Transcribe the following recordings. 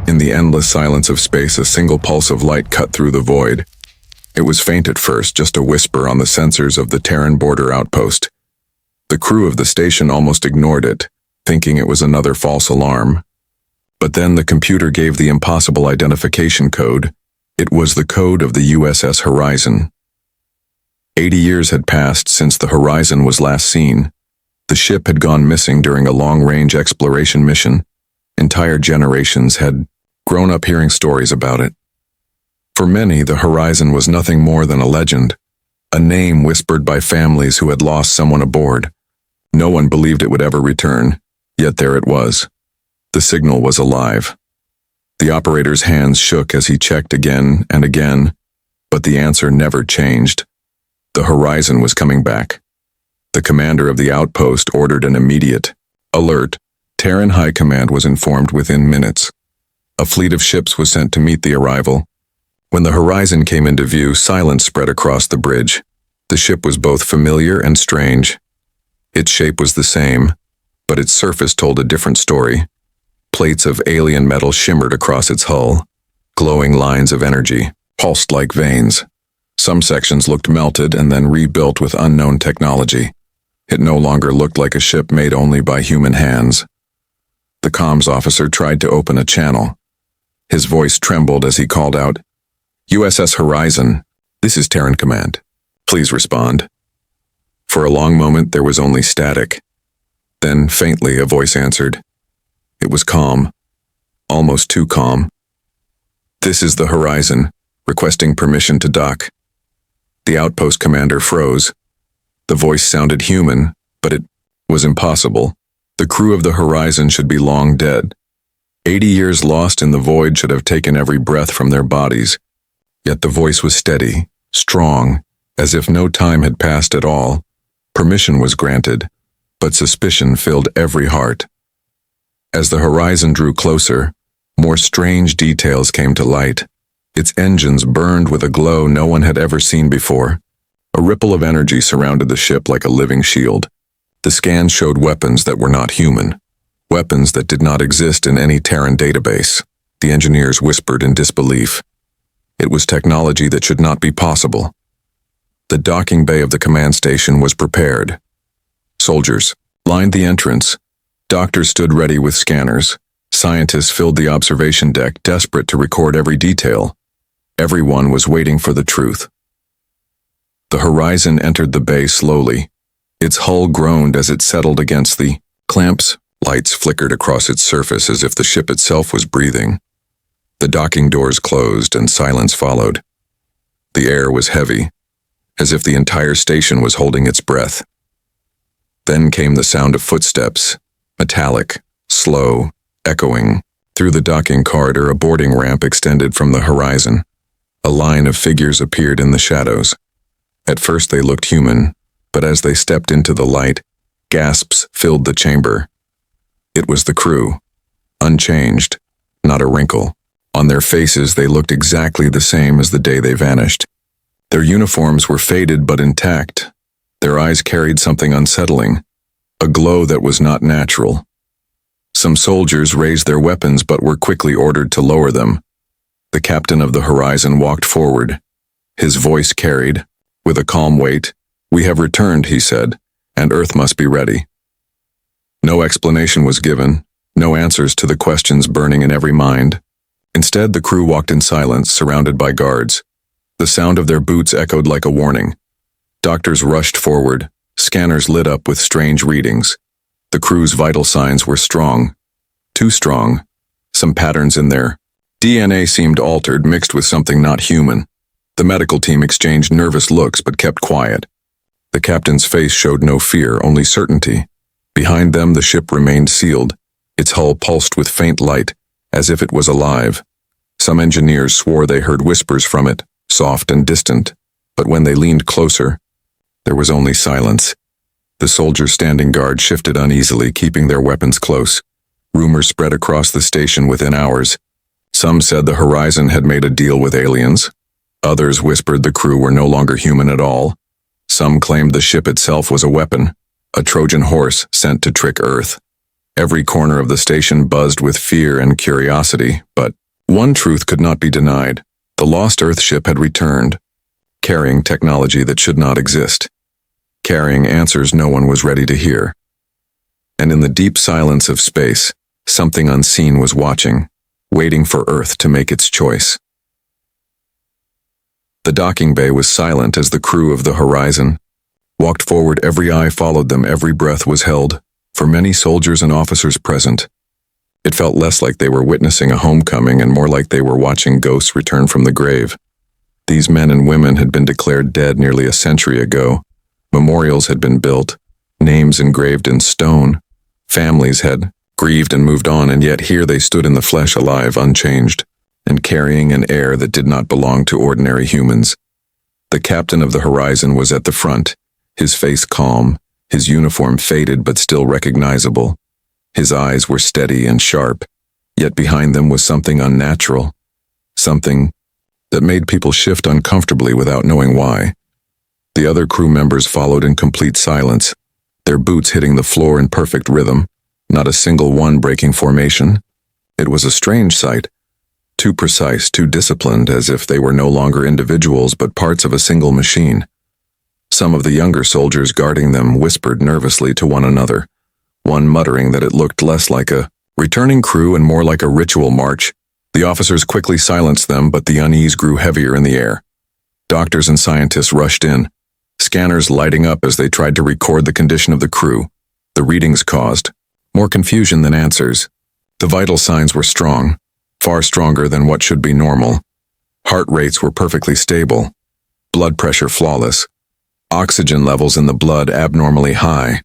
In the endless silence of space, a single pulse of light cut through the void. It was faint at first, just a whisper on the sensors of the Terran border outpost. The crew of the station almost ignored it, thinking it was another false alarm. But then the computer gave the impossible identification code. It was the code of the USS Horizon. 80 years had passed since the Horizon was last seen. The ship had gone missing during a long-range exploration mission. Entire generations had grown up hearing stories about it. For many, the Horizon was nothing more than a legend, a name whispered by families who had lost someone aboard. No one believed it would ever return, yet there it was. The signal was alive. The operator's hands shook as he checked again and again, but the answer never changed. The Horizon was coming back. The commander of the outpost ordered an immediate alert. Terran High Command was informed within minutes. A fleet of ships was sent to meet the arrival. When the Horizon came into view, silence spread across the bridge. The ship was both familiar and strange. Its shape was the same, but its surface told a different story. Plates of alien metal shimmered across its hull. Glowing lines of energy pulsed like veins. Some sections looked melted and then rebuilt with unknown technology. It no longer looked like a ship made only by human hands. The comms officer tried to open a channel. His voice trembled as he called out, "USS Horizon, this is Terran Command. Please respond." For a long moment there was only static. Then, faintly, a voice answered. It was calm, almost too calm. "This is the Horizon, requesting permission to dock." The outpost commander froze. The voice sounded human, but it was impossible. The crew of the Horizon should be long dead. 80 years lost in the void should have taken every breath from their bodies. Yet the voice was steady, strong, as if no time had passed at all. Permission was granted, but suspicion filled every heart. As the Horizon drew closer, more strange details came to light. Its engines burned with a glow no one had ever seen before. A ripple of energy surrounded the ship like a living shield. The scans showed weapons that were not human, weapons that did not exist in any Terran database. The engineers whispered in disbelief. It was technology that should not be possible. The docking bay of the command station was prepared. Soldiers lined the entrance. Doctors stood ready with scanners. Scientists filled the observation deck, desperate to record every detail. Everyone was waiting for the truth. The Horizon entered the bay slowly. Its hull groaned as it settled against the clamps. Lights flickered across its surface as if the ship itself was breathing. The docking doors closed and silence followed. The air was heavy, as if the entire station was holding its breath. Then came the sound of footsteps, metallic, slow, echoing. Through the docking corridor, a boarding ramp extended from the Horizon. A line of figures appeared in the shadows. At first they looked human, but as they stepped into the light, gasps filled the chamber. It was the crew, unchanged, not a wrinkle. On their faces they looked exactly the same as the day they vanished. Their uniforms were faded but intact. Their eyes carried something unsettling, a glow that was not natural. Some soldiers raised their weapons but were quickly ordered to lower them. The captain of the Horizon walked forward. His voice carried, with a calm weight, "We have returned," he said, "and Earth must be ready." No explanation was given, no answers to the questions burning in every mind. Instead, the crew walked in silence, surrounded by guards. The sound of their boots echoed like a warning. Doctors rushed forward, scanners lit up with strange readings. The crew's vital signs were strong, too strong. Some patterns in their DNA seemed altered, mixed with something not human. The medical team exchanged nervous looks but kept quiet. The captain's face showed no fear, only certainty. Behind them, the ship remained sealed. Its hull pulsed with faint light, as if it was alive. Some engineers swore they heard whispers from it, soft and distant, but when they leaned closer, there was only silence. The soldiers standing guard shifted uneasily, keeping their weapons close. Rumors spread across the station within hours. Some said the Horizon had made a deal with aliens. Others whispered the crew were no longer human at all. Some claimed the ship itself was a weapon, a Trojan horse sent to trick Earth. Every corner of the station buzzed with fear and curiosity, but one truth could not be denied. The lost Earth ship had returned, carrying technology that should not exist, carrying answers no one was ready to hear. And in the deep silence of space, something unseen was watching, waiting for Earth to make its choice. The docking bay was silent as the crew of the Horizon walked forward. Every eye followed them, every breath was held. For many soldiers and officers present, it felt less like they were witnessing a homecoming and more like they were watching ghosts return from the grave. These men and women had been declared dead nearly a century ago. Memorials had been built, names engraved in stone. Families had grieved and moved on, and yet here they stood in the flesh, alive, unchanged, and carrying an air that did not belong to ordinary humans. The captain of the Horizon was at the front, his face calm, his uniform faded but still recognizable. His eyes were steady and sharp, yet behind them was something unnatural, something that made people shift uncomfortably without knowing why. The other crew members followed in complete silence, their boots hitting the floor in perfect rhythm, not a single one breaking formation. It was a strange sight, too precise, too disciplined, as if they were no longer individuals but parts of a single machine. Some of the younger soldiers guarding them whispered nervously to one another, one muttering that it looked less like a returning crew and more like a ritual march. The officers quickly silenced them, but the unease grew heavier in the air. Doctors and scientists rushed in, scanners lighting up as they tried to record the condition of the crew. The readings caused more confusion than answers. The vital signs were strong, far stronger than what should be normal. Heart rates were perfectly stable, blood pressure flawless, oxygen levels in the blood abnormally high.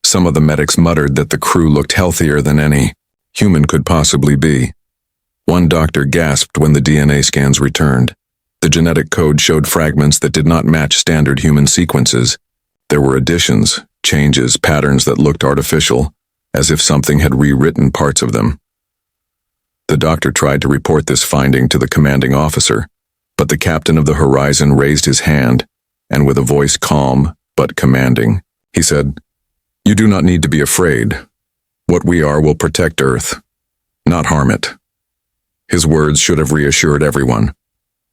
Some of the medics muttered that the crew looked healthier than any human could possibly be. One doctor gasped when the DNA scans returned. The genetic code showed fragments that did not match standard human sequences. There were additions, changes, patterns that looked artificial, as if something had rewritten parts of them. The doctor tried to report this finding to the commanding officer, but the captain of the Horizon raised his hand, and with a voice calm but commanding, he said, "You do not need to be afraid. What we are will protect Earth, not harm it." His words should have reassured everyone,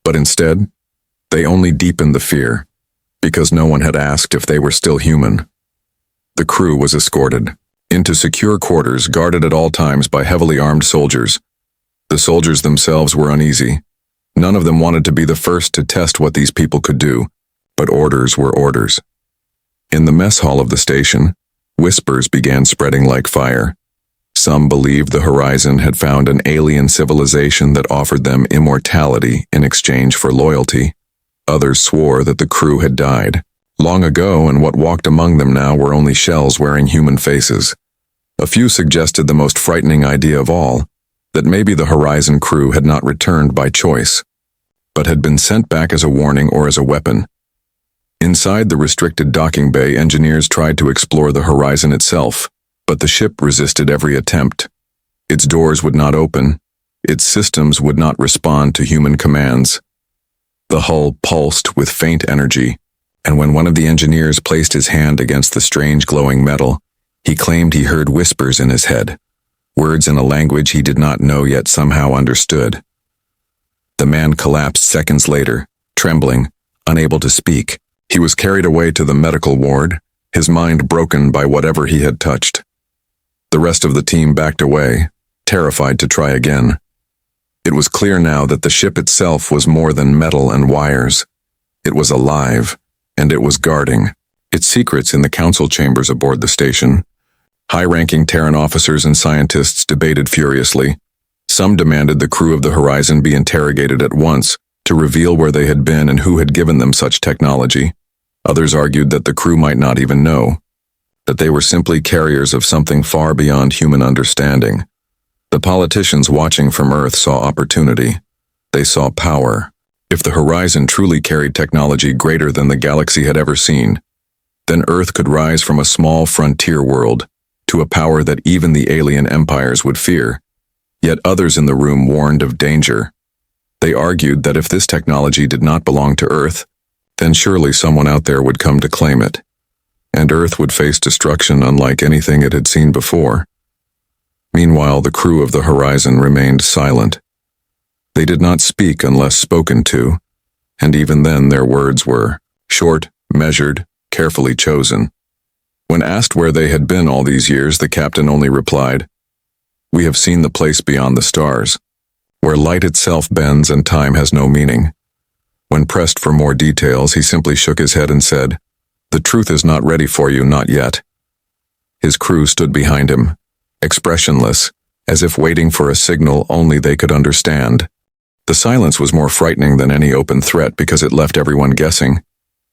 but instead, they only deepened the fear, because no one had asked if they were still human. The crew was escorted into secure quarters guarded at all times by heavily armed soldiers. The soldiers themselves were uneasy. None of them wanted to be the first to test what these people could do, but orders were orders. In the mess hall of the station, whispers began spreading like fire. Some believed the Horizon had found an alien civilization that offered them immortality in exchange for loyalty. Others swore that the crew had died long ago, and what walked among them now were only shells wearing human faces. A few suggested the most frightening idea of all, that maybe the Horizon crew had not returned by choice, but had been sent back as a warning or as a weapon. Inside the restricted docking bay, engineers tried to explore the Horizon itself, but the ship resisted every attempt. Its doors would not open, its systems would not respond to human commands. The hull pulsed with faint energy, and when one of the engineers placed his hand against the strange glowing metal, he claimed he heard whispers in his head, words in a language he did not know yet somehow understood. The man collapsed seconds later, trembling, unable to speak. He was carried away to the medical ward, his mind broken by whatever he had touched. The rest of the team backed away, terrified to try again. It was clear now that the ship itself was more than metal and wires. It was alive, and it was guarding its secrets in the council chambers aboard the station. High-ranking Terran officers and scientists debated furiously. Some demanded the crew of the Horizon be interrogated at once to reveal where they had been and who had given them such technology. Others argued that the crew might not even know, that they were simply carriers of something far beyond human understanding. The politicians watching from Earth saw opportunity. They saw power. If the Horizon truly carried technology greater than the galaxy had ever seen, then Earth could rise from a small frontier world to a power that even the alien empires would fear. Yet others in the room warned of danger. They argued that if this technology did not belong to Earth, then surely someone out there would come to claim it, and Earth would face destruction unlike anything it had seen before. Meanwhile, the crew of the Horizon remained silent. They did not speak unless spoken to, and even then their words were short, measured, carefully chosen. When asked where they had been all these years, the captain only replied, "We have seen the place beyond the stars, where light itself bends and time has no meaning." When pressed for more details, he simply shook his head and said, "The truth is not ready for you, not yet." His crew stood behind him, expressionless, as if waiting for a signal only they could understand. The silence was more frightening than any open threat because it left everyone guessing.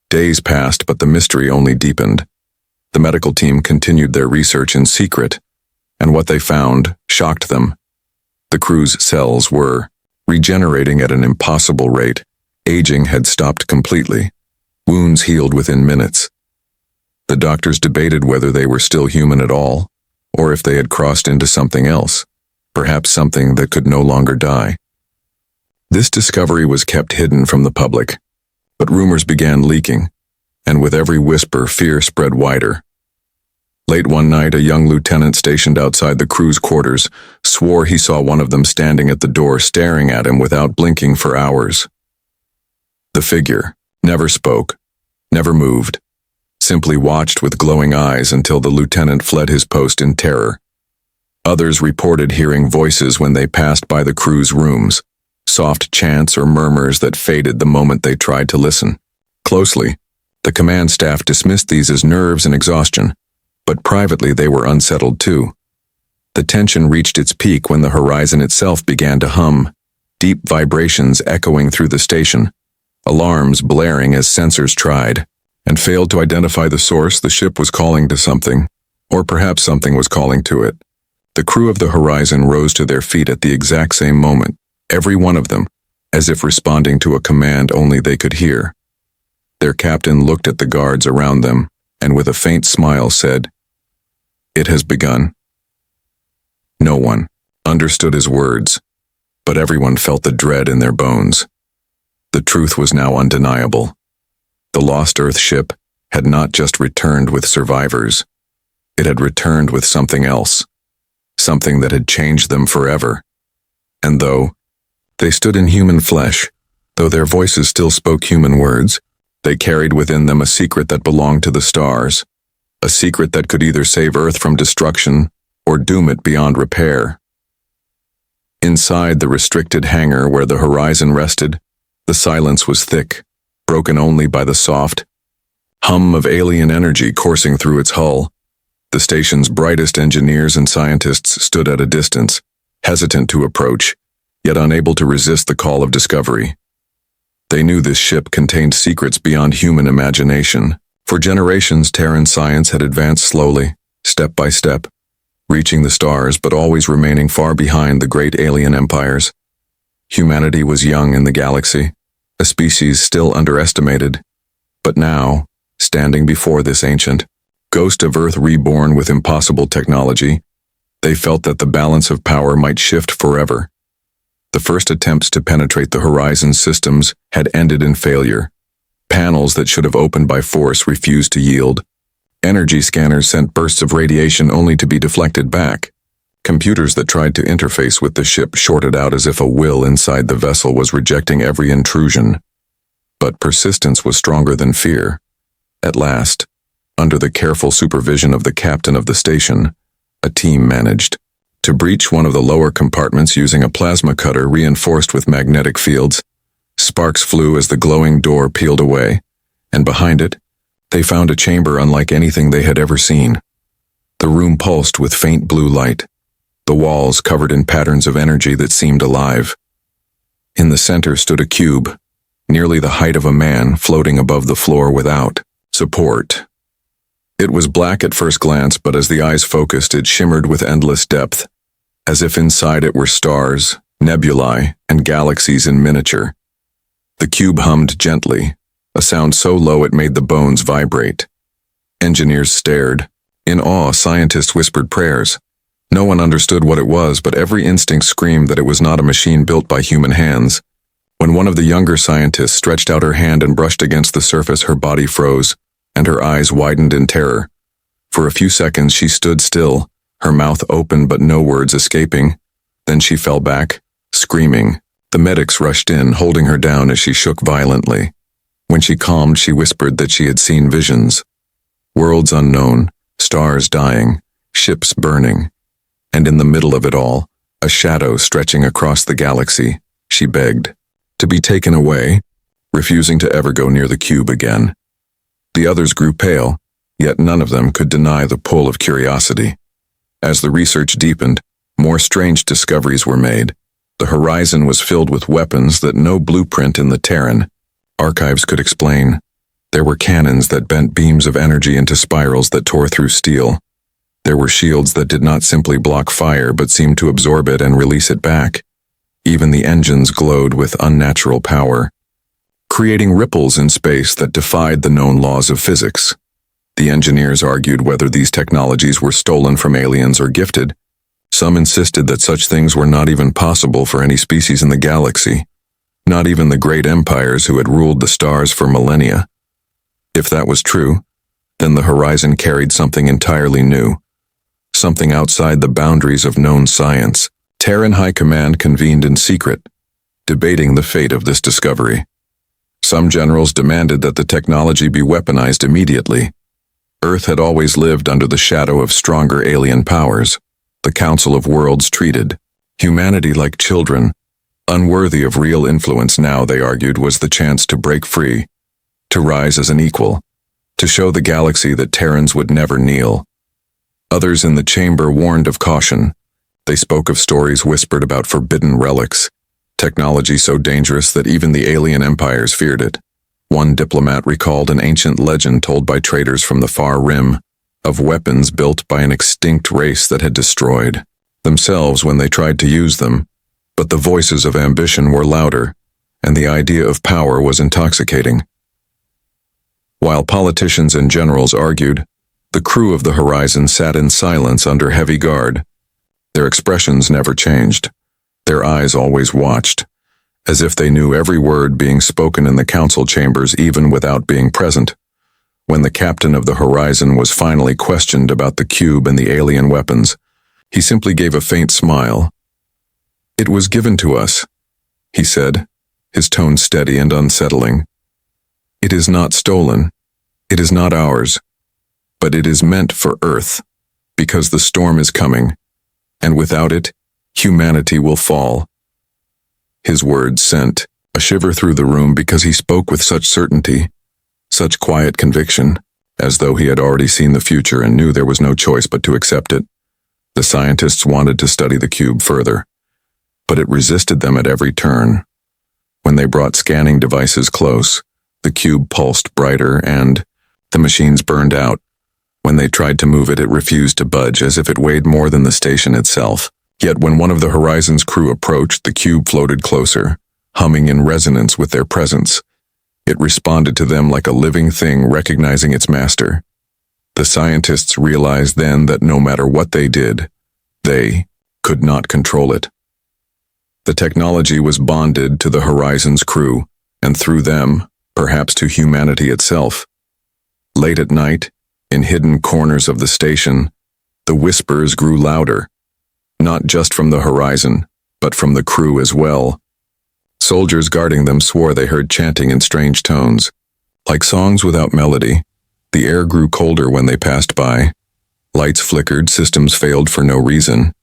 Days passed, but the mystery only deepened. The medical team continued their research in secret, and what they found shocked them. The crew's cells were regenerating at an impossible rate. Aging had stopped completely. Wounds healed within minutes. The doctors debated whether they were still human at all, or if they had crossed into something else, perhaps something that could no longer die. This discovery was kept hidden from the public, but rumors began leaking, and with every whisper, fear spread wider. Late one night, a young lieutenant stationed outside the crew's quarters swore he saw one of them standing at the door staring at him without blinking for hours. The figure never spoke, never moved, simply watched with glowing eyes until the lieutenant fled his post in terror. Others reported hearing voices when they passed by the crew's rooms, soft chants or murmurs that faded the moment they tried to listen. Closely, the command staff dismissed these as nerves and exhaustion, but privately they were unsettled too. The tension reached its peak when the Horizon itself began to hum, deep vibrations echoing through the station, alarms blaring as sensors tried and failed to identify the source. The ship was calling to something, or perhaps something was calling to it. The crew of the Horizon rose to their feet at the exact same moment, every one of them, as if responding to a command only they could hear. Their captain looked at the guards around them and with a faint smile said, "It has begun." No one understood his words, but everyone felt the dread in their bones. The truth was now undeniable. The lost Earth ship had not just returned with survivors. It had returned with something else, something that had changed them forever. And though they stood in human flesh, though their voices still spoke human words, they carried within them a secret that belonged to the stars, a secret that could either save Earth from destruction or doom it beyond repair. Inside the restricted hangar where the Horizon rested, the silence was thick, broken only by the soft hum of alien energy coursing through its hull. The station's brightest engineers and scientists stood at a distance, hesitant to approach, yet unable to resist the call of discovery. They knew this ship contained secrets beyond human imagination. For generations, Terran science had advanced slowly, step by step, reaching the stars but always remaining far behind the great alien empires. Humanity was young in the galaxy, a species still underestimated, but now, standing before this ancient ghost of Earth reborn with impossible technology, they felt that the balance of power might shift forever. The first attempts to penetrate the Horizon systems had ended in failure. Panels that should have opened by force refused to yield. Energy scanners sent bursts of radiation only to be deflected back. Computers that tried to interface with the ship shorted out as if a will inside the vessel was rejecting every intrusion. But persistence was stronger than fear. At last, under the careful supervision of the captain of the station, a team managed to breach one of the lower compartments using a plasma cutter reinforced with magnetic fields. Sparks flew as the glowing door peeled away, and behind it, they found a chamber unlike anything they had ever seen. The room pulsed with faint blue light, the walls covered in patterns of energy that seemed alive. In the center stood a cube, nearly the height of a man, floating above the floor without support. It was black at first glance, but as the eyes focused, it shimmered with endless depth, as if inside it were stars, nebulae, and galaxies in miniature. The cube hummed gently, a sound so low it made the bones vibrate. Engineers stared. In awe, scientists whispered prayers. No one understood what it was, but every instinct screamed that it was not a machine built by human hands. When one of the younger scientists stretched out her hand and brushed against the surface, her body froze, and her eyes widened in terror. For a few seconds she stood still, her mouth open but no words escaping. Then she fell back, screaming. The medics rushed in, holding her down as she shook violently. When she calmed, she whispered that she had seen visions. Worlds unknown, stars dying, ships burning. And in the middle of it all, a shadow stretching across the galaxy. She begged to be taken away, refusing to ever go near the cube again. The others grew pale, yet none of them could deny the pull of curiosity. As the research deepened, more strange discoveries were made. The horizon was filled with weapons that no blueprint in the Terran archives could explain. There were cannons that bent beams of energy into spirals that tore through steel. There were shields that did not simply block fire but seemed to absorb it and release it back. Even the engines glowed with unnatural power, creating ripples in space that defied the known laws of physics. The engineers argued whether these technologies were stolen from aliens or gifted. Some insisted that such things were not even possible for any species in the galaxy, not even the great empires who had ruled the stars for millennia. If that was true, then the horizon carried something entirely new, something outside the boundaries of known science. Terran High Command convened in secret, debating the fate of this discovery. Some generals demanded that the technology be weaponized immediately. Earth had always lived under the shadow of stronger alien powers. The Council of Worlds treated humanity like children, unworthy of real influence. Now, they argued, was the chance to break free, to rise as an equal, to show the galaxy that Terrans would never kneel. Others in the chamber warned of caution. They spoke of stories whispered about forbidden relics, technology so dangerous that even the alien empires feared it. One diplomat recalled an ancient legend told by traders from the far rim, of weapons built by an extinct race that had destroyed themselves when they tried to use them. But the voices of ambition were louder, and the idea of power was intoxicating. While politicians and generals argued, the crew of the Horizon sat in silence under heavy guard. Their expressions never changed. Their eyes always watched, as if they knew every word being spoken in the council chambers even without being present. When the captain of the Horizon was finally questioned about the cube and the alien weapons, he simply gave a faint smile. "It was given to us," he said, his tone steady and unsettling. "It is not stolen. It is not ours. But it is meant for Earth, because the storm is coming, and without it, humanity will fall." His words sent a shiver through the room because he spoke with such certainty, such quiet conviction, as though he had already seen the future and knew there was no choice but to accept it. The scientists wanted to study the cube further, but it resisted them at every turn. When they brought scanning devices close, the cube pulsed brighter and the machines burned out. When they tried to move it, it refused to budge, as if it weighed more than the station itself. Yet when one of the Horizon's crew approached, the cube floated closer, humming in resonance with their presence. It responded to them like a living thing recognizing its master. The scientists realized then that no matter what they did, they could not control it. The technology was bonded to the Horizon's crew, and through them, perhaps to humanity itself. Late at night, in hidden corners of the station, the whispers grew louder, not just from the Horizon, but from the crew as well. Soldiers guarding them swore they heard chanting in strange tones, like songs without melody. The air grew colder when they passed by. Lights flickered, systems failed for no reason.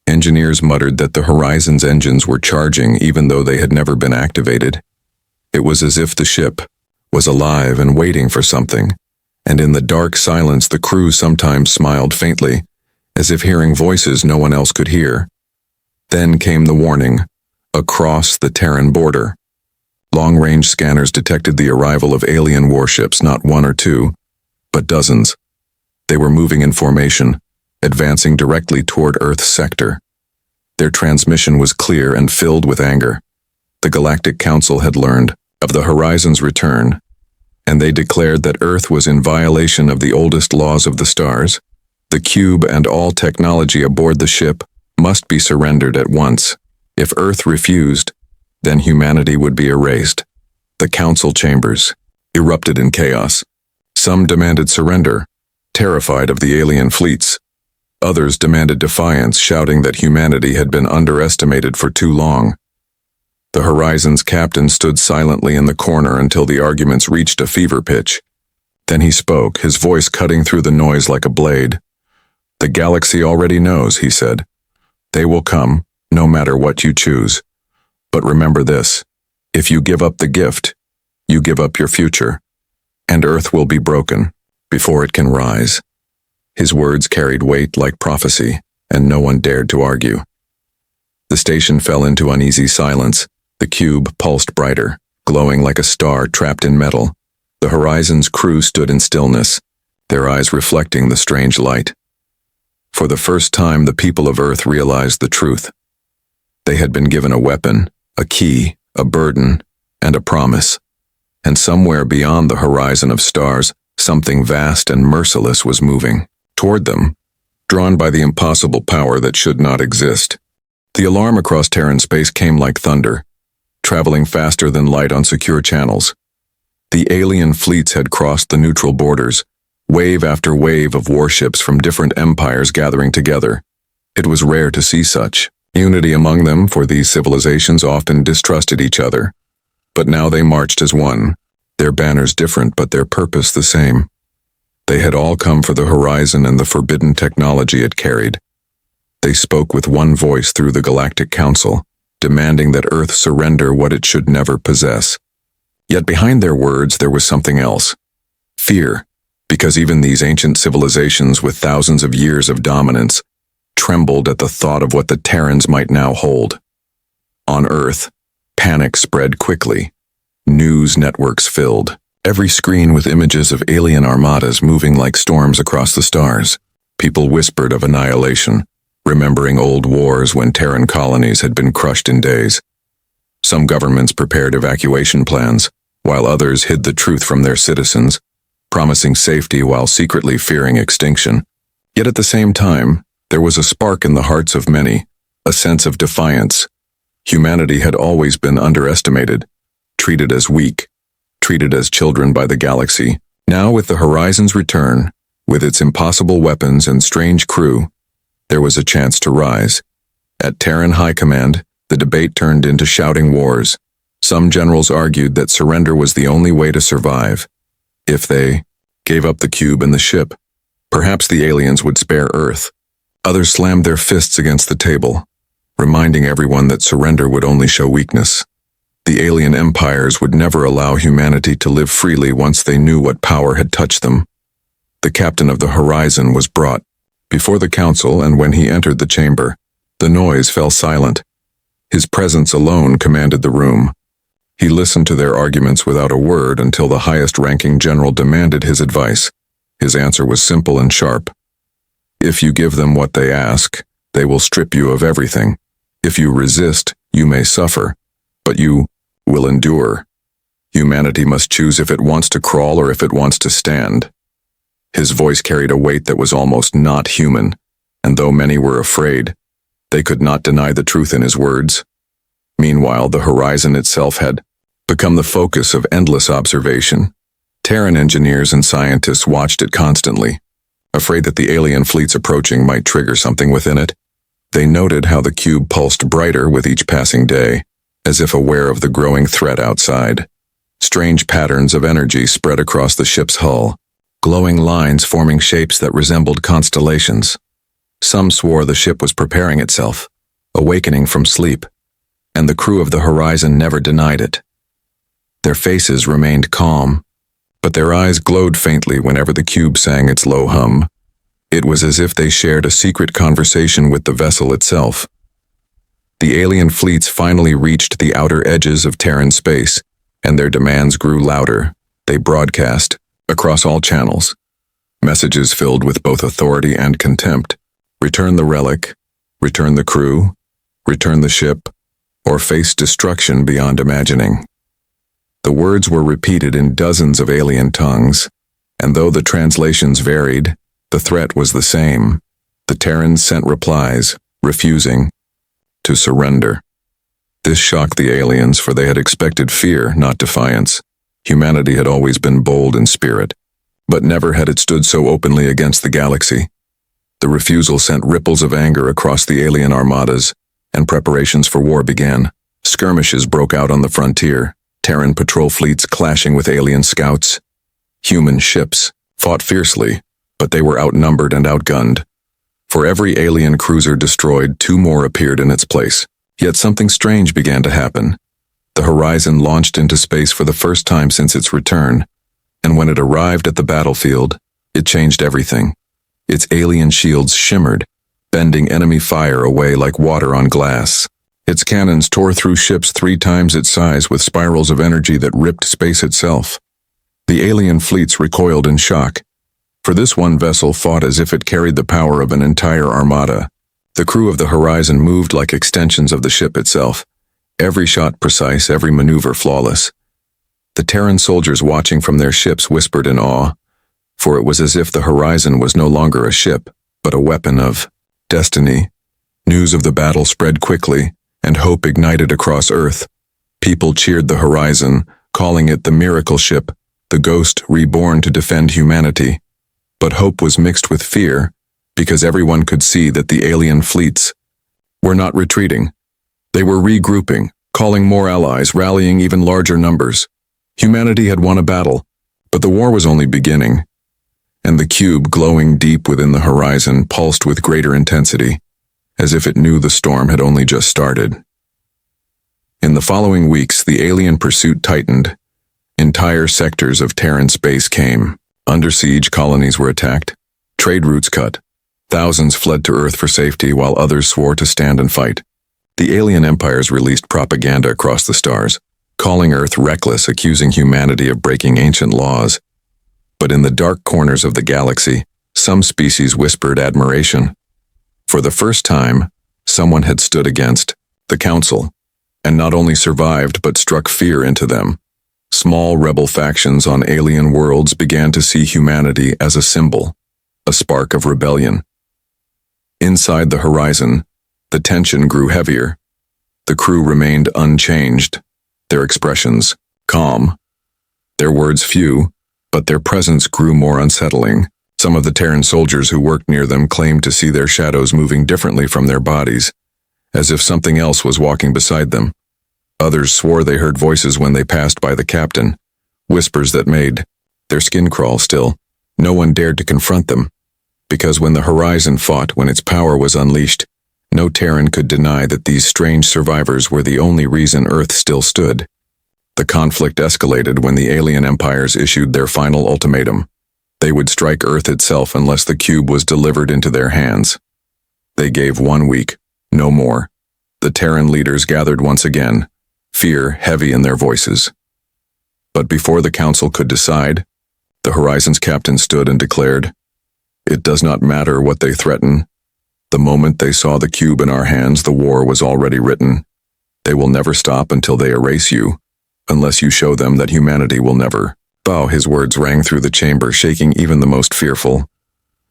Engineers muttered that the Horizon's engines were charging even though they had never been activated. It was as if the ship was alive and waiting for something, and in the dark silence the crew sometimes smiled faintly, as if hearing voices no one else could hear. Then came the warning, across the Terran border. Long-range scanners detected the arrival of alien warships, not one or two, but dozens. They were moving in formation, advancing directly toward Earth's sector. Their transmission was clear and filled with anger. The Galactic Council had learned of the Horizon's return, and they declared that Earth was in violation of the oldest laws of the stars. The cube and all technology aboard the ship must be surrendered at once. If Earth refused, then humanity would be erased. The council chambers erupted in chaos. Some demanded surrender, terrified of the alien fleets. Others demanded defiance, shouting that humanity had been underestimated for too long. The Horizon's captain stood silently in the corner until the arguments reached a fever pitch. Then he spoke, his voice cutting through the noise like a blade. "The galaxy already knows," he said. "They will come, no matter what you choose. But remember this, if you give up the gift, you give up your future, and Earth will be broken before it can rise." His words carried weight like prophecy, and no one dared to argue. The station fell into uneasy silence. The cube pulsed brighter, glowing like a star trapped in metal. The Horizon's crew stood in stillness, their eyes reflecting the strange light. For the first time, the people of Earth realized the truth. They had been given a weapon, a key, a burden, and a promise. And somewhere beyond the horizon of stars, something vast and merciless was moving toward them, drawn by the impossible power that should not exist. The alarm across Terran space came like thunder, traveling faster than light on secure channels. The alien fleets had crossed the neutral borders, wave after wave of warships from different empires gathering together. It was rare to see such unity among them, for these civilizations often distrusted each other. But now they marched as one, their banners different but their purpose the same. They had all come for the Horizon and the forbidden technology it carried. They spoke with one voice through the Galactic Council, demanding that Earth surrender what it should never possess. Yet behind their words there was something else. Fear, because even these ancient civilizations with thousands of years of dominance trembled at the thought of what the Terrans might now hold. On Earth, panic spread quickly. News networks filled, every screen with images of alien armadas moving like storms across the stars. People whispered of annihilation, remembering old wars when Terran colonies had been crushed in days. Some governments prepared evacuation plans, while others hid the truth from their citizens, promising safety while secretly fearing extinction. Yet at the same time, there was a spark in the hearts of many, a sense of defiance. Humanity had always been underestimated, treated as weak, treated as children by the galaxy. Now with the Horizon's return, with its impossible weapons and strange crew, there was a chance to rise. At Terran High Command, the debate turned into shouting wars. Some generals argued that surrender was the only way to survive. If they gave up the cube and the ship, perhaps the aliens would spare Earth. Others slammed their fists against the table, reminding everyone that surrender would only show weakness. The alien empires would never allow humanity to live freely once they knew what power had touched them. The captain of the Horizon was brought before the council, and when he entered the chamber, the noise fell silent. His presence alone commanded the room. He listened to their arguments without a word until the highest-ranking general demanded his advice. His answer was simple and sharp. If you give them what they ask, they will strip you of everything. If you resist, you may suffer, but you will endure. Humanity must choose if it wants to crawl or if it wants to stand. His voice carried a weight that was almost not human, and though many were afraid, they could not deny the truth in his words. Meanwhile, the Horizon itself had become the focus of endless observation. Terran engineers and scientists watched it constantly, afraid that the alien fleets approaching might trigger something within it. They noted how the cube pulsed brighter with each passing day, as if aware of the growing threat outside. Strange patterns of energy spread across the ship's hull, glowing lines forming shapes that resembled constellations. Some swore the ship was preparing itself, awakening from sleep, and the crew of the Horizon never denied it. Their faces remained calm, but their eyes glowed faintly whenever the cube sang its low hum. It was as if they shared a secret conversation with the vessel itself. The alien fleets finally reached the outer edges of Terran space, and their demands grew louder. They broadcast, across all channels, messages filled with both authority and contempt. Return the relic, return the crew, return the ship, or face destruction beyond imagining. The words were repeated in dozens of alien tongues, and though the translations varied, the threat was the same. The Terrans sent replies, refusing to surrender. This shocked the aliens, for they had expected fear, not defiance. Humanity had always been bold in spirit, but never had it stood so openly against the galaxy. The refusal sent ripples of anger across the alien armadas, and preparations for war began. Skirmishes broke out on the frontier, Terran patrol fleets clashing with alien scouts. Human ships fought fiercely, but they were outnumbered and outgunned. For every alien cruiser destroyed, 2 more appeared in its place. Yet something strange began to happen. The Horizon launched into space for the first time since its return, and when it arrived at the battlefield, it changed everything. Its alien shields shimmered, bending enemy fire away like water on glass. Its cannons tore through ships 3 times its size with spirals of energy that ripped space itself. The alien fleets recoiled in shock, for this one vessel fought as if it carried the power of an entire armada. The crew of the Horizon moved like extensions of the ship itself, every shot precise, every maneuver flawless. The Terran soldiers watching from their ships whispered in awe, for it was as if the Horizon was no longer a ship, but a weapon of destiny. News of the battle spread quickly, and hope ignited across Earth. People cheered the Horizon, calling it the miracle ship, the ghost reborn to defend humanity. But hope was mixed with fear, because everyone could see that the alien fleets were not retreating. They were regrouping, calling more allies, rallying even larger numbers. Humanity had won a battle, but the war was only beginning. And the cube, glowing deep within the Horizon, pulsed with greater intensity, as if it knew the storm had only just started. In the following weeks, the alien pursuit tightened. Entire sectors of Terran space came under siege, colonies were attacked, trade routes cut. Thousands fled to Earth for safety while others swore to stand and fight. The alien empires released propaganda across the stars, calling Earth reckless, accusing humanity of breaking ancient laws. But in the dark corners of the galaxy, some species whispered admiration. For the first time, someone had stood against the Council, and not only survived but struck fear into them. Small rebel factions on alien worlds began to see humanity as a symbol, a spark of rebellion. Inside the Horizon, the tension grew heavier. The crew remained unchanged, their expressions calm, their words few, but their presence grew more unsettling. Some of the Terran soldiers who worked near them claimed to see their shadows moving differently from their bodies, as if something else was walking beside them. Others swore they heard voices when they passed by the captain, whispers that made their skin crawl. Still, no one dared to confront them, because when the Horizon fought, when its power was unleashed, no Terran could deny that these strange survivors were the only reason Earth still stood. The conflict escalated when the alien empires issued their final ultimatum. They would strike Earth itself unless the cube was delivered into their hands. They gave 1 week, no more. The Terran leaders gathered once again, fear heavy in their voices. But before the council could decide, the Horizon's captain stood and declared, "It does not matter what they threaten. The moment they saw the cube in our hands, the war was already written. They will never stop until they erase you, unless you show them that humanity will never bow." His words rang through the chamber, shaking even the most fearful.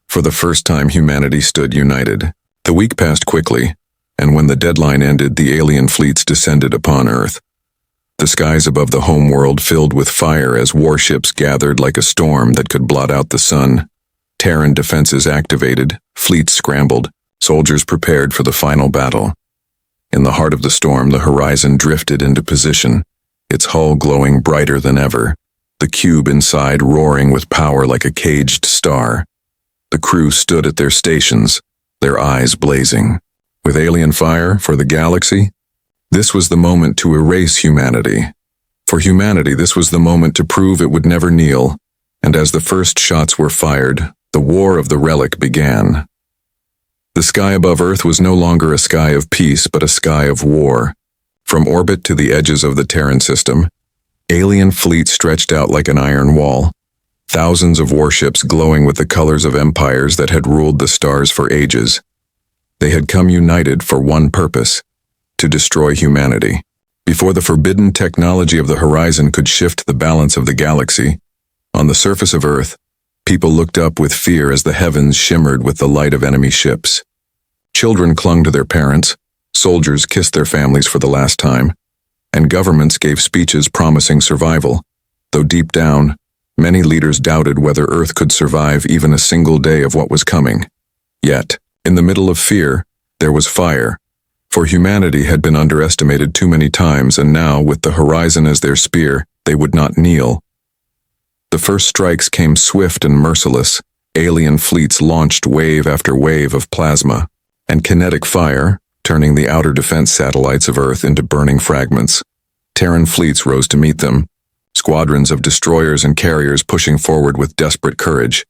For the first time, humanity stood united. The week passed quickly, and when the deadline ended, the alien fleets descended upon Earth. The skies above the homeworld filled with fire as warships gathered like a storm that could blot out the sun. Terran defenses activated, fleets scrambled, soldiers prepared for the final battle. In the heart of the storm, the Horizon drifted into position, its hull glowing brighter than ever, the cube inside roaring with power like a caged star. The crew stood at their stations, their eyes blazing. With alien fire for the galaxy, this was the moment to erase humanity. For humanity, this was the moment to prove it would never kneel, and as the first shots were fired, the war of the relic began. The sky above Earth was no longer a sky of peace, but a sky of war. From orbit to the edges of the Terran system, alien fleets stretched out like an iron wall, thousands of warships glowing with the colors of empires that had ruled the stars for ages. They had come united for one purpose: to destroy humanity. Before the forbidden technology of the Horizon could shift the balance of the galaxy, on the surface of Earth, people looked up with fear as the heavens shimmered with the light of enemy ships. Children clung to their parents, soldiers kissed their families for the last time, and governments gave speeches promising survival, though deep down, many leaders doubted whether Earth could survive even a single day of what was coming. Yet, in the middle of fear, there was fire. For humanity had been underestimated too many times, and now, with the horizon as their spear, they would not kneel. The first strikes came swift and merciless. Alien fleets launched wave after wave of plasma and kinetic fire, turning the outer defense satellites of Earth into burning fragments. Terran fleets rose to meet them, squadrons of destroyers and carriers pushing forward with desperate courage.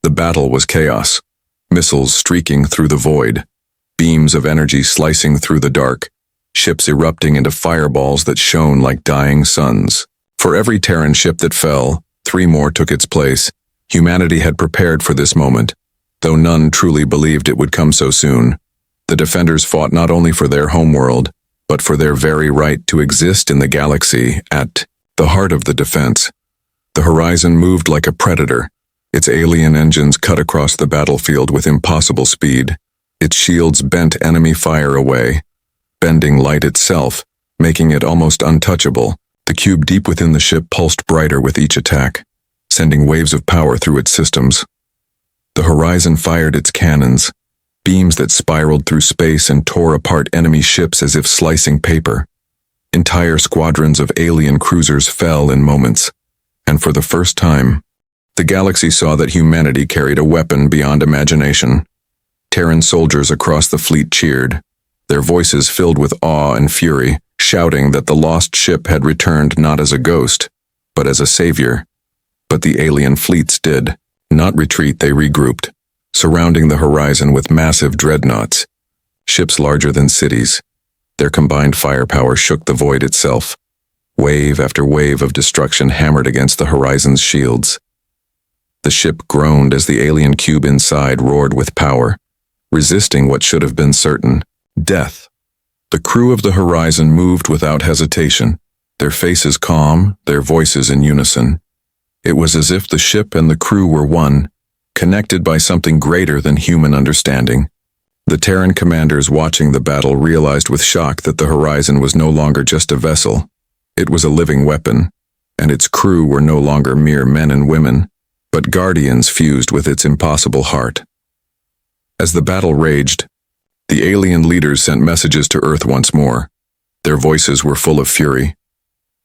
The battle was chaos, missiles streaking through the void, beams of energy slicing through the dark, ships erupting into fireballs that shone like dying suns. For every Terran ship that fell, 3 more took its place. Humanity had prepared for this moment, though none truly believed it would come so soon. The defenders fought not only for their homeworld, but for their very right to exist in the galaxy. At the heart of the defense, the Horizon moved like a predator. Its alien engines cut across the battlefield with impossible speed. Its shields bent enemy fire away, bending light itself, making it almost untouchable. The cube deep within the ship pulsed brighter with each attack, sending waves of power through its systems. The Horizon fired its cannons, beams that spiraled through space and tore apart enemy ships as if slicing paper. Entire squadrons of alien cruisers fell in moments, and for the first time, the galaxy saw that humanity carried a weapon beyond imagination. Terran soldiers across the fleet cheered, their voices filled with awe and fury, shouting that the lost ship had returned not as a ghost, but as a savior. But the alien fleets did not retreat. They regrouped, surrounding the Horizon with massive dreadnoughts, ships larger than cities. Their combined firepower shook the void itself. Wave after wave of destruction hammered against the Horizon's shields. The ship groaned as the alien cube inside roared with power, resisting what should have been certain, death. The crew of the Horizon moved without hesitation, their faces calm, their voices in unison. It was as if the ship and the crew were one, connected by something greater than human understanding. The Terran commanders watching the battle realized with shock that the Horizon was no longer just a vessel. It was a living weapon, and its crew were no longer mere men and women, but guardians fused with its impossible heart. As the battle raged, the alien leaders sent messages to Earth once more. Their voices were full of fury.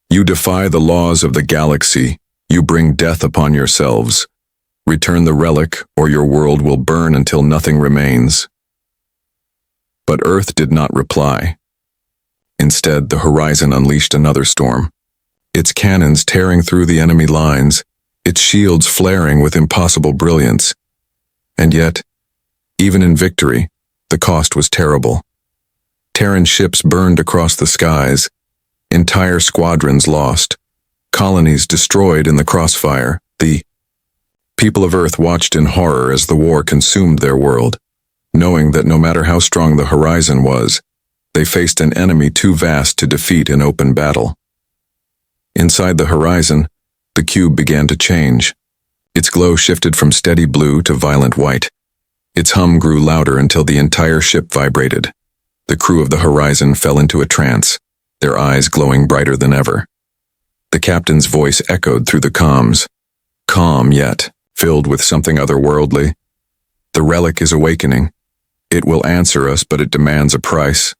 You defy the laws of the galaxy. You bring death upon yourselves. Return the relic, or your world will burn until nothing remains. But Earth did not reply. Instead, the Horizon unleashed another storm. Its cannons tearing through the enemy lines, its shields flaring with impossible brilliance. And yet, even in victory, the cost was terrible. Terran ships burned across the skies, entire squadrons lost, colonies destroyed in the crossfire. The people of Earth watched in horror as the war consumed their world, knowing that no matter how strong the Horizon was, they faced an enemy too vast to defeat in open battle. Inside the Horizon, the cube began to change. Its glow shifted from steady blue to violent white. Its hum grew louder until the entire ship vibrated. The crew of the Horizon fell into a trance, their eyes glowing brighter than ever. The captain's voice echoed through the comms, calm yet filled with something otherworldly. The relic is awakening. It will answer us, but it demands a price.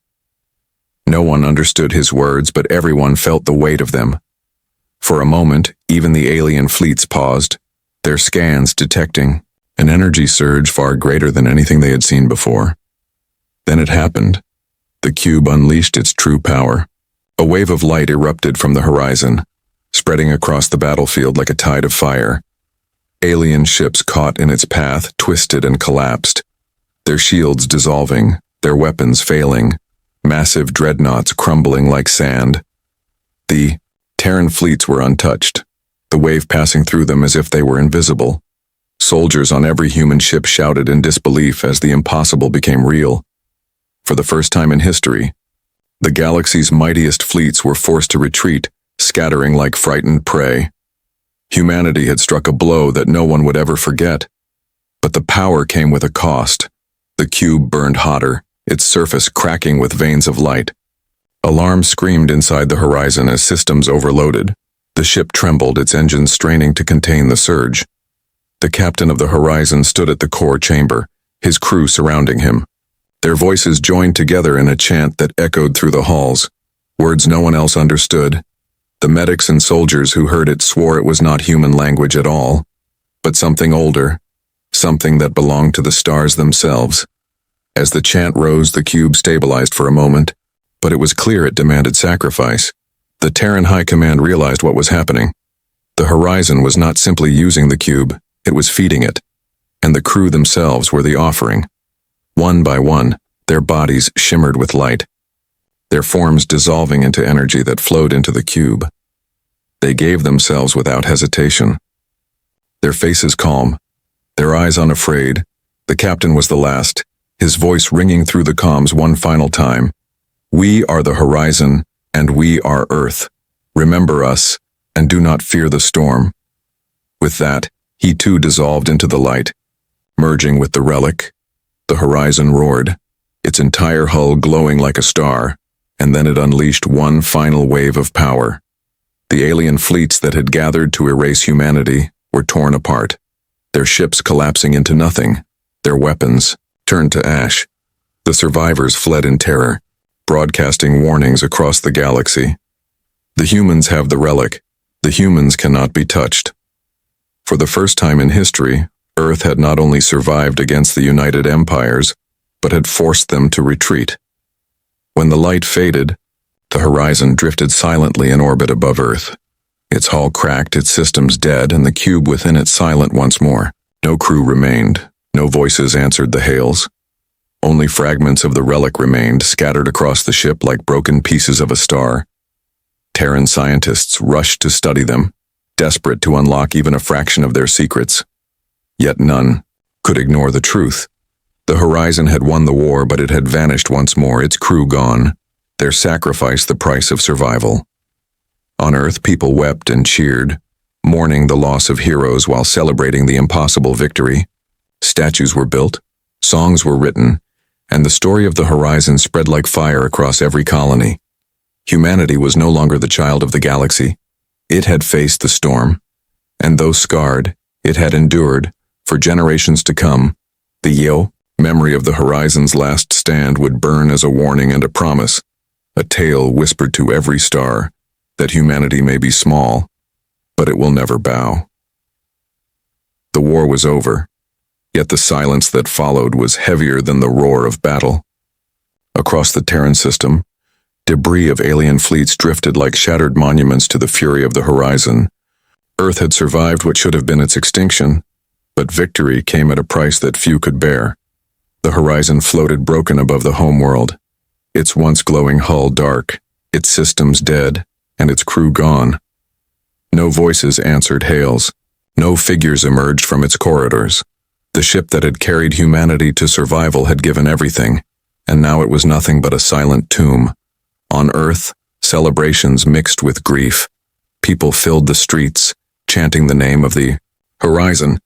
No one understood his words, but everyone felt the weight of them. For a moment, even the alien fleets paused, their scans detecting an energy surge far greater than anything they had seen before. Then it happened. The cube unleashed its true power. A wave of light erupted from the Horizon, spreading across the battlefield like a tide of fire. Alien ships caught in its path twisted and collapsed, their shields dissolving, their weapons failing, massive dreadnoughts crumbling like sand. The Terran fleets were untouched, the wave passing through them as if they were invisible. Soldiers on every human ship shouted in disbelief as the impossible became real. For the first time in history, the galaxy's mightiest fleets were forced to retreat, scattering like frightened prey. Humanity had struck a blow that no one would ever forget. But the power came with a cost. The cube burned hotter, its surface cracking with veins of light. Alarms screamed inside the Horizon as systems overloaded. The ship trembled, its engines straining to contain the surge. The captain of the Horizon stood at the core chamber, his crew surrounding him. Their voices joined together in a chant that echoed through the halls, words no one else understood. The medics and soldiers who heard it swore it was not human language at all, but something older, something that belonged to the stars themselves. As the chant rose, the cube stabilized for a moment, but it was clear it demanded sacrifice. The Terran High Command realized what was happening. The Horizon was not simply using the cube, it was feeding it, and the crew themselves were the offering. One by one, their bodies shimmered with light, their forms dissolving into energy that flowed into the cube. They gave themselves without hesitation. Their faces calm, their eyes unafraid. The captain was the last, his voice ringing through the comms one final time. "We are the Horizon, and we are Earth. Remember us, and do not fear the storm." With that, he too dissolved into the light, merging with the relic. The Horizon roared, its entire hull glowing like a star, and then it unleashed one final wave of power. The alien fleets that had gathered to erase humanity were torn apart, their ships collapsing into nothing, their weapons turned to ash. The survivors fled in terror, broadcasting warnings across the galaxy. The humans have the relic. The humans cannot be touched. For the first time in history, Earth had not only survived against the United Empires, but had forced them to retreat. When the light faded, the Horizon drifted silently in orbit above Earth. Its hull cracked, its systems dead, and the cube within it silent once more. No crew remained. No voices answered the hails. Only fragments of the relic remained, scattered across the ship like broken pieces of a star. Terran scientists rushed to study them, desperate to unlock even a fraction of their secrets. Yet none could ignore the truth. The Horizon had won the war, but it had vanished once more, its crew gone, their sacrifice the price of survival. On Earth, people wept and cheered, mourning the loss of heroes while celebrating the impossible victory. Statues were built, songs were written, and the story of the Horizon spread like fire across every colony. Humanity was no longer the child of the galaxy. It had faced the storm, and though scarred, it had endured for generations to come. The memory of the Horizon's last stand would burn as a warning and a promise, a tale whispered to every star that humanity may be small, but it will never bow. The war was over, yet the silence that followed was heavier than the roar of battle. Across the Terran system, debris of alien fleets drifted like shattered monuments to the fury of the Horizon. Earth had survived what should have been its extinction, but victory came at a price that few could bear. The Horizon floated broken above the homeworld, its once glowing hull dark, its systems dead, and its crew gone. No voices answered hails, no figures emerged from its corridors. The ship that had carried humanity to survival had given everything, and now it was nothing but a silent tomb. On Earth, celebrations mixed with grief. People filled the streets, chanting the name of the Horizon,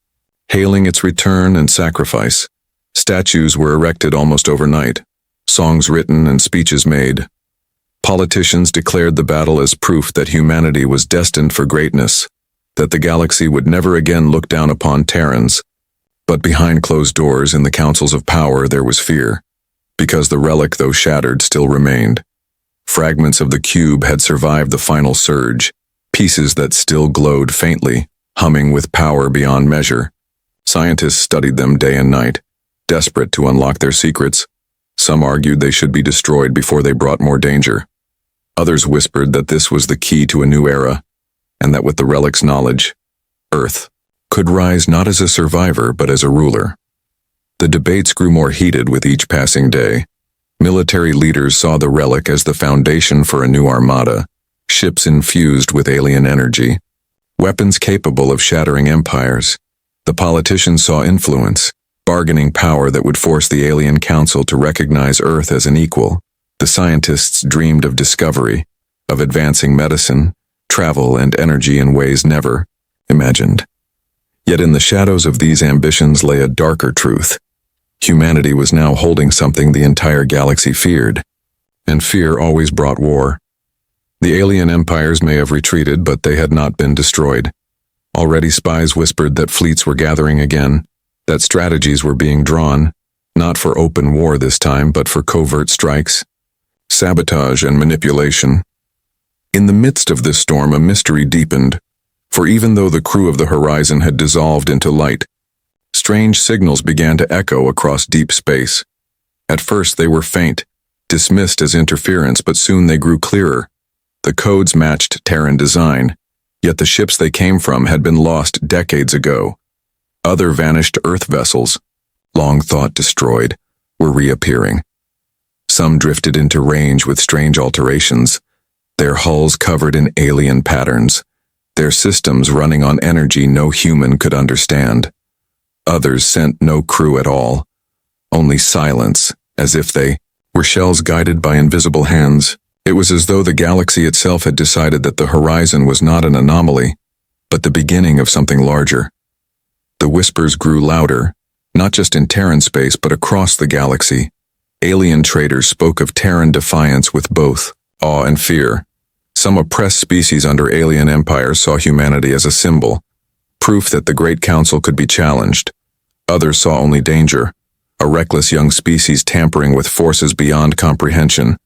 hailing its return and sacrifice. Statues were erected almost overnight, songs written and speeches made. Politicians declared the battle as proof that humanity was destined for greatness, that the galaxy would never again look down upon Terrans. But behind closed doors in the councils of power there was fear, because the relic, though shattered, still remained. Fragments of the cube had survived the final surge, pieces that still glowed faintly, humming with power beyond measure. Scientists studied them day and night, desperate to unlock their secrets. Some argued they should be destroyed before they brought more danger. Others whispered that this was the key to a new era, and that with the relic's knowledge, Earth could rise not as a survivor but as a ruler. The debates grew more heated with each passing day. Military leaders saw the relic as the foundation for a new armada, ships infused with alien energy, weapons capable of shattering empires. The politicians saw influence, bargaining power that would force the alien council to recognize Earth as an equal. The scientists dreamed of discovery, of advancing medicine, travel, and energy in ways never imagined. Yet in the shadows of these ambitions lay a darker truth. Humanity was now holding something the entire galaxy feared, and fear always brought war. The alien empires may have retreated, but they had not been destroyed. Already spies whispered that fleets were gathering again, that strategies were being drawn, Not for open war this time, but for covert strikes, sabotage, and manipulation. In the midst of this storm, a mystery deepened, for even though the crew of the Horizon had dissolved into light, strange signals began to echo across deep space. At first they were faint, dismissed as interference, but soon they grew clearer. The codes matched Terran design, yet the ships they came from had been lost decades ago. Other vanished Earth vessels, long thought destroyed, were reappearing. Some drifted into range with strange alterations, their hulls covered in alien patterns, their systems running on energy no human could understand. Others sent no crew at all, only silence, as if they were shells guided by invisible hands. It was as though the galaxy itself had decided that the Horizon was not an anomaly, but the beginning of something larger. The whispers grew louder, not just in Terran space but across the galaxy. Alien traders spoke of Terran defiance with both awe and fear. Some oppressed species under alien empires saw humanity as a symbol, proof that the Great Council could be challenged. Others saw only danger, a reckless young species tampering with forces beyond comprehension.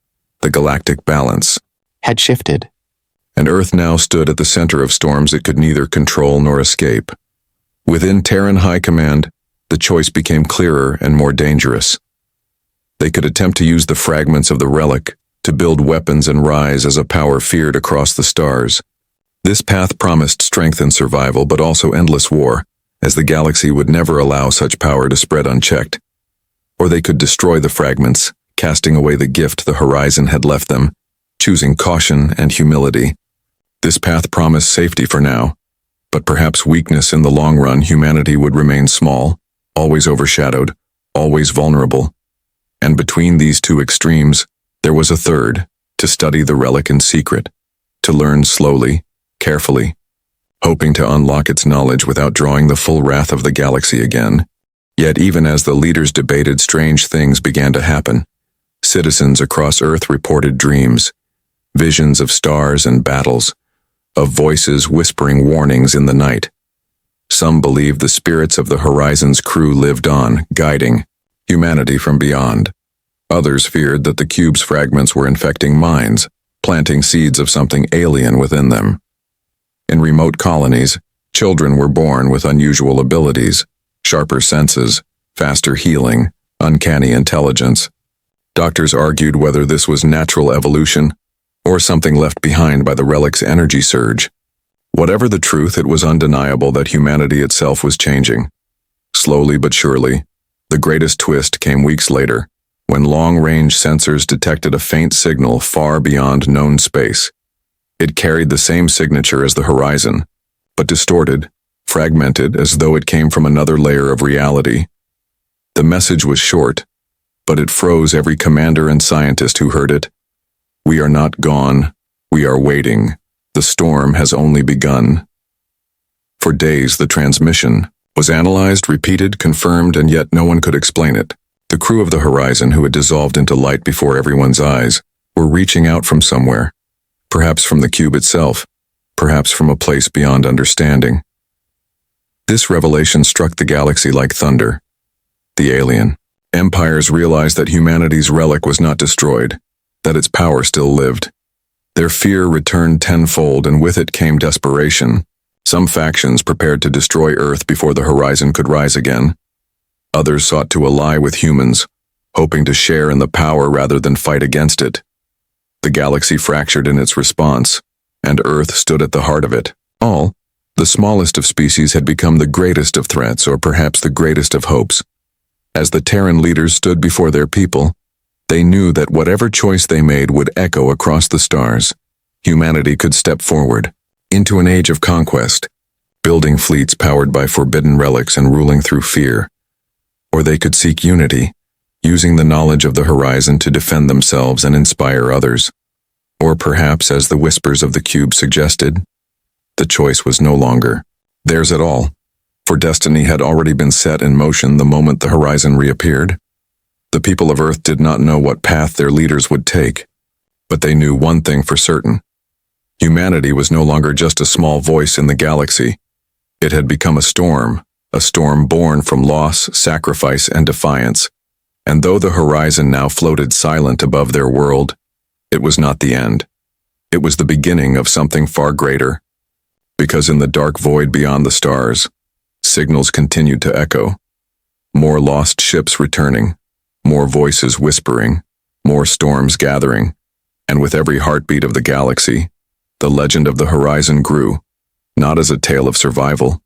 The galactic balance had shifted, and Earth now stood at the center of storms it could neither control nor escape. Within Terran High Command, the choice became clearer and more dangerous. They could attempt to use the fragments of the relic to build weapons and rise as a power feared across the stars. This path promised strength and survival, but also endless war, as the galaxy would never allow such power to spread unchecked. Or they could destroy the fragments, casting away the gift the Horizon had left them, choosing caution and humility. This path promised safety for now, but perhaps weakness in the long run. Humanity would remain small, always overshadowed, always vulnerable. And between these two extremes, there was a third, to study the relic in secret, to learn slowly, carefully, hoping to unlock its knowledge without drawing the full wrath of the galaxy again. Yet even as the leaders debated, strange things began to happen. Citizens across Earth reported dreams, visions of stars and battles, of voices whispering warnings in the night. Some believed the spirits of the Horizon's crew lived on, guiding humanity from beyond. Others feared that the cube's fragments were infecting minds, planting seeds of something alien within them. In remote colonies, children were born with unusual abilities, sharper senses, faster healing, uncanny intelligence. Doctors argued whether this was natural evolution or something left behind by the relic's energy surge. Whatever the truth, it was undeniable that humanity itself was changing. Slowly but surely, the greatest twist came weeks later, when long-range sensors detected a faint signal far beyond known space. It carried the same signature as the Horizon, but distorted, fragmented, as though it came from another layer of reality. The message was short, but it froze every commander and scientist who heard it. "We are not gone. We are waiting. The storm has only begun." For days, the transmission was analyzed, repeated, confirmed, and yet no one could explain it. The crew of the Horizon, who had dissolved into light before everyone's eyes, were reaching out from somewhere, perhaps from the cube itself, perhaps from a place beyond understanding. This revelation struck the galaxy like thunder. The alien empires realized that humanity's relic was not destroyed, that its power still lived. Their fear returned tenfold, and with it came desperation. Some factions prepared to destroy Earth before the Horizon could rise again. Others sought to ally with humans, hoping to share in the power rather than fight against it. The galaxy fractured in its response, and Earth stood at the heart of it. All, the smallest of species, had become the greatest of threats, or perhaps the greatest of hopes. As the Terran leaders stood before their people, they knew that whatever choice they made would echo across the stars. Humanity could step forward, into an age of conquest, building fleets powered by forbidden relics and ruling through fear. Or they could seek unity, using the knowledge of the Horizon to defend themselves and inspire others. Or perhaps, as the whispers of the cube suggested, the choice was no longer theirs at all, for destiny had already been set in motion the moment the Horizon reappeared. The people of Earth did not know what path their leaders would take, but they knew one thing for certain. Humanity was no longer just a small voice in the galaxy. It had become a storm born from loss, sacrifice, and defiance. And though the horizon now floated silent above their world, it was not the end. It was the beginning of something far greater. Because in the dark void beyond the stars, signals continued to echo. More lost ships returning, more voices whispering, more storms gathering, and with every heartbeat of the galaxy, the legend of the horizon grew, not as a tale of survival,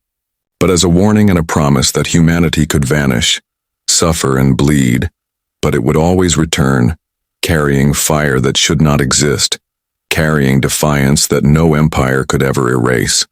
but as a warning and a promise that humanity could vanish, suffer and bleed, but it would always return, carrying fire that should not exist, carrying defiance that no empire could ever erase.